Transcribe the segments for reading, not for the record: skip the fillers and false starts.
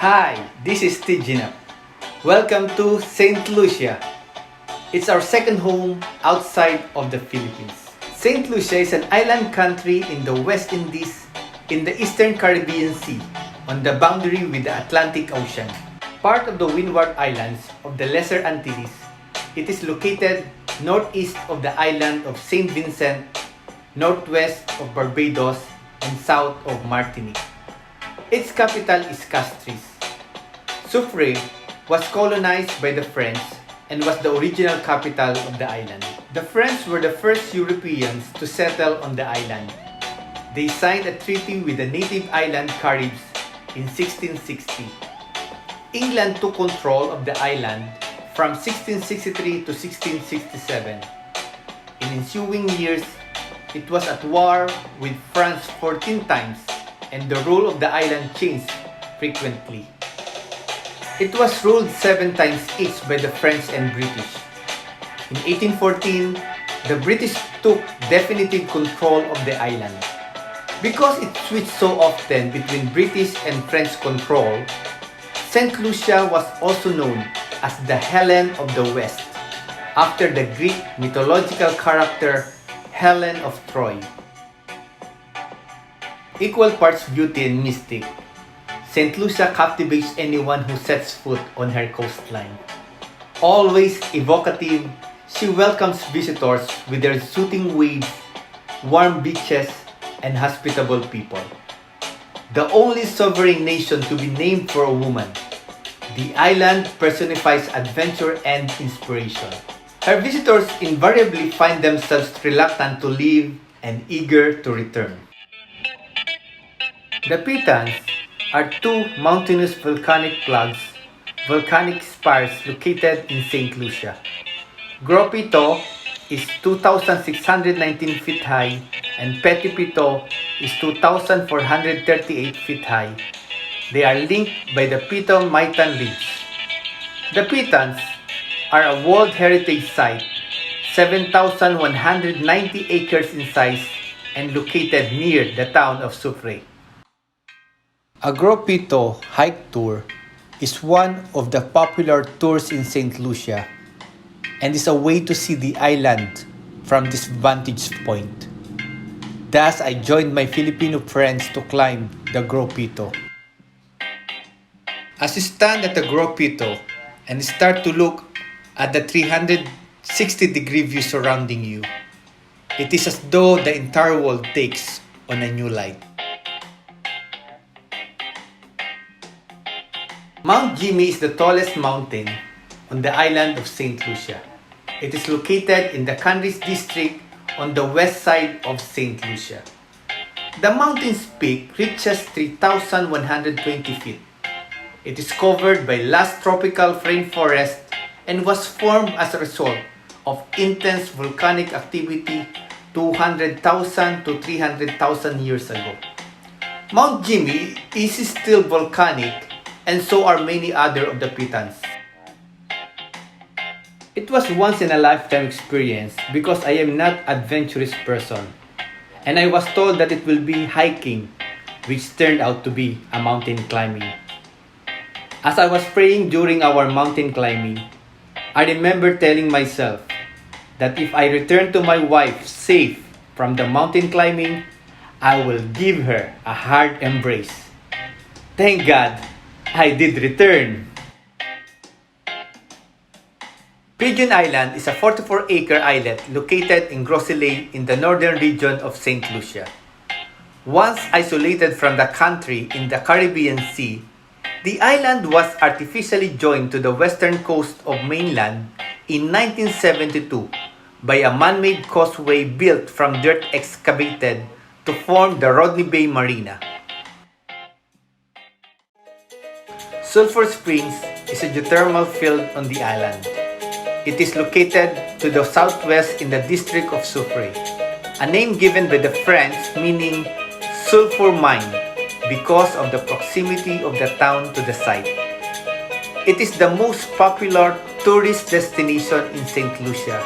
Hi, this is Tjinap. Welcome to St. Lucia. It's our second home outside of the Philippines. St. Lucia is an island country in the West Indies in the Eastern Caribbean Sea on the boundary with the Atlantic Ocean. Part of the Windward Islands of the Lesser Antilles, it is located northeast of the island of St. Vincent, northwest of Barbados, and south of Martinique. Its capital is Castries. Sulfur was colonized by the French and was the original capital of the island. The French were the first Europeans to settle on the island. They signed a treaty with the native island Caribs in 1660. England took control of the island from 1663 to 1667. In ensuing years, it was at war with France 14 times, and the rule of the island changed frequently. It was ruled 7 times each by the French and British. In 1814, the British took definitive control of the island. Because it switched so often between British and French control, St. Lucia was also known as the Helen of the West, after the Greek mythological character Helen of Troy. Equal parts beauty and mystic, St. Lucia captivates anyone who sets foot on her coastline. Always evocative, she welcomes visitors with her soothing waves, warm beaches, and hospitable people. The only sovereign nation to be named for a woman, the island personifies adventure and inspiration. Her visitors invariably find themselves reluctant to leave and eager to return. The Pitons are 2 mountainous volcanic plugs, volcanic spires located in St. Lucia. Gros is 2,619 feet high and Petit Piton is 2,438 feet high. They are linked by the Piton-Maitan Ridge. The Pitons are a World Heritage Site, 7,190 acres in size and located near the town of Sulfur. A Gros hike tour is one of the popular tours in St. Lucia and is a way to see the island from this vantage point. Thus, I joined my Filipino friends to climb the Gros. As you stand at the Gros and start to look at the 360-degree view surrounding you, it is as though the entire world takes on a new light. Mount Jimmy is the tallest mountain on the island of St. Lucia. It is located in the Canris district on the west side of St. Lucia. The mountain's peak reaches 3,120 feet. It is covered by lush tropical rainforest and was formed as a result of intense volcanic activity 200,000 to 300,000 years ago. Mount Jimmy is still volcanic, and so are many other of the Pitons. It was once in a lifetime experience because I am not an adventurous person, and I was told that it will be hiking, which turned out to be a mountain climbing. As I was praying during our mountain climbing, I remember telling myself that if I return to my wife safe from the mountain climbing, I will give her a hard embrace. Thank God, I did return. Pigeon Island is a 44-acre islet located in Gros in the northern region of St. Lucia. Once isolated from the country in the Caribbean Sea, the island was artificially joined to the western coast of mainland in 1972 by a man-made causeway built from dirt excavated to form the Rodney Bay Marina. Sulfur Springs is a geothermal field on the island. It is located to the southwest in the district of Sulfur, a name given by the French meaning sulfur mine because of the proximity of the town to the site. It is the most popular tourist destination in St. Lucia,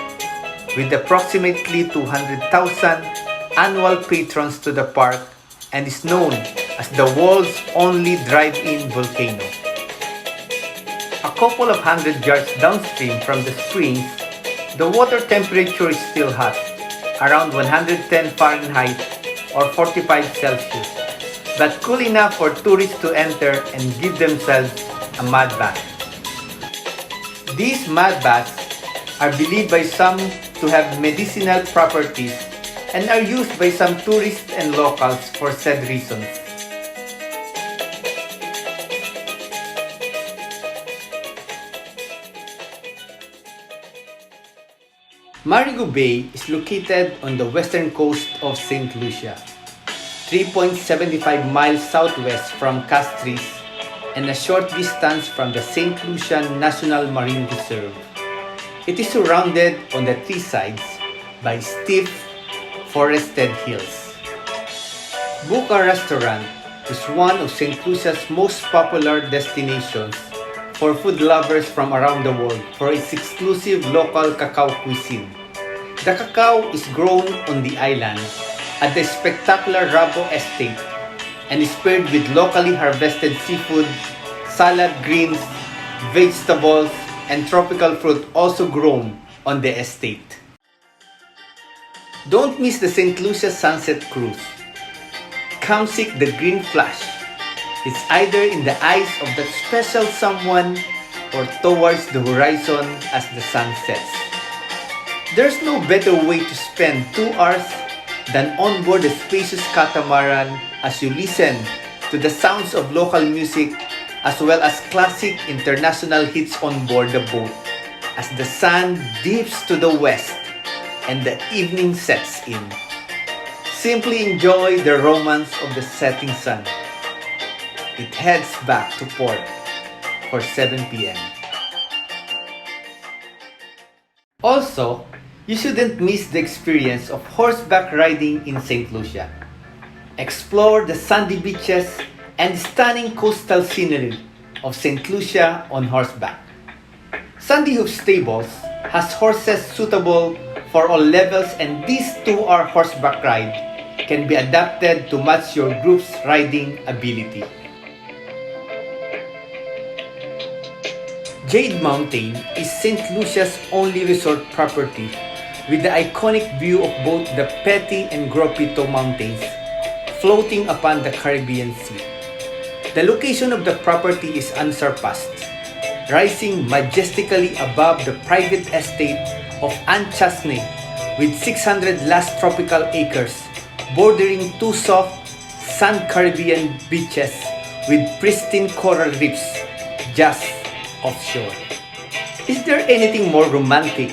with approximately 200,000 annual patrons to the park and is known as the world's only drive-in volcano. A couple of hundred yards downstream from the springs, the water temperature is still hot, around 110 Fahrenheit or 45 Celsius, but cool enough for tourists to enter and give themselves a mud bath. These mud baths are believed by some to have medicinal properties and are used by some tourists and locals for said reasons. Marigot Bay is located on the western coast of St. Lucia, 3.75 miles southwest from Castries and a short distance from the St. Lucia National Marine Reserve. It is surrounded on the three sides by steep, forested hills. Buka Restaurant is one of St. Lucia's most popular destinations for food lovers from around the world for its exclusive local cacao cuisine. The cacao is grown on the island at the spectacular Rabo Estate and is paired with locally harvested seafood, salad greens, vegetables, and tropical fruit also grown on the estate. Don't miss the St. Lucia Sunset Cruise. Come seek the green flash. It's either in the eyes of that special someone or towards the horizon as the sun sets. There's no better way to spend 2 hours than on board a spacious catamaran as you listen to the sounds of local music as well as classic international hits on board the boat as the sun dips to the west and the evening sets in. Simply enjoy the romance of the setting sun. It heads back to port for 7 p.m. Also, you shouldn't miss the experience of horseback riding in St. Lucia. Explore the sandy beaches and stunning coastal scenery of St. Lucia on horseback. Sandy Hook Stables has horses suitable for all levels, and this 2-hour horseback ride can be adapted to match your group's riding ability. Jade Mountain is St. Lucia's only resort property with the iconic view of both the Petit and Gros mountains floating upon the Caribbean Sea. The location of the property is unsurpassed, rising majestically above the private estate of Anse with 600 lush tropical acres bordering 2 soft sand Caribbean beaches with pristine coral reefs just offshore. Is there anything more romantic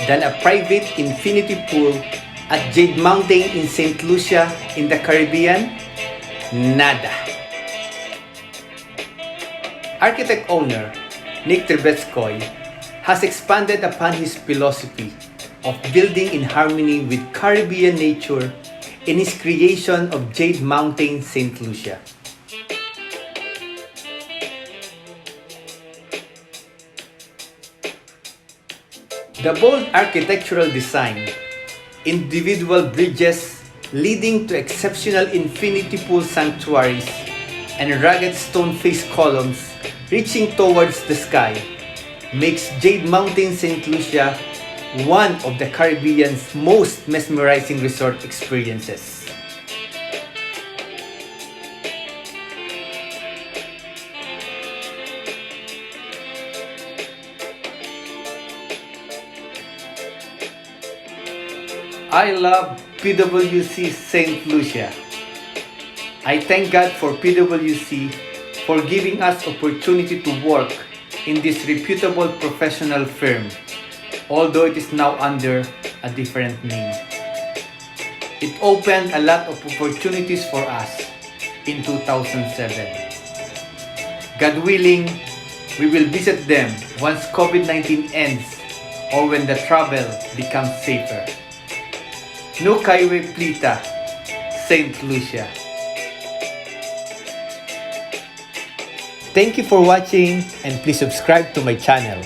than a private infinity pool at Jade Mountain in St. Lucia in the Caribbean? Nada. Architect-owner Nick Trubetskoy has expanded upon his philosophy of building in harmony with Caribbean nature in his creation of Jade Mountain, St. Lucia. The bold architectural design, individual bridges leading to exceptional infinity pool sanctuaries, and rugged stone face columns reaching towards the sky makes Jade Mountain, St. Lucia one of the Caribbean's most mesmerizing resort experiences. I love PwC St. Lucia. I thank God for PwC for giving us opportunity to work in this reputable professional firm, although it is now under a different name. It opened a lot of opportunities for us in 2007. God willing, we will visit them once COVID-19 ends or when the travel becomes safer. No Kaiwe Plita, St. Lucia. Thank you for watching and please subscribe to my channel.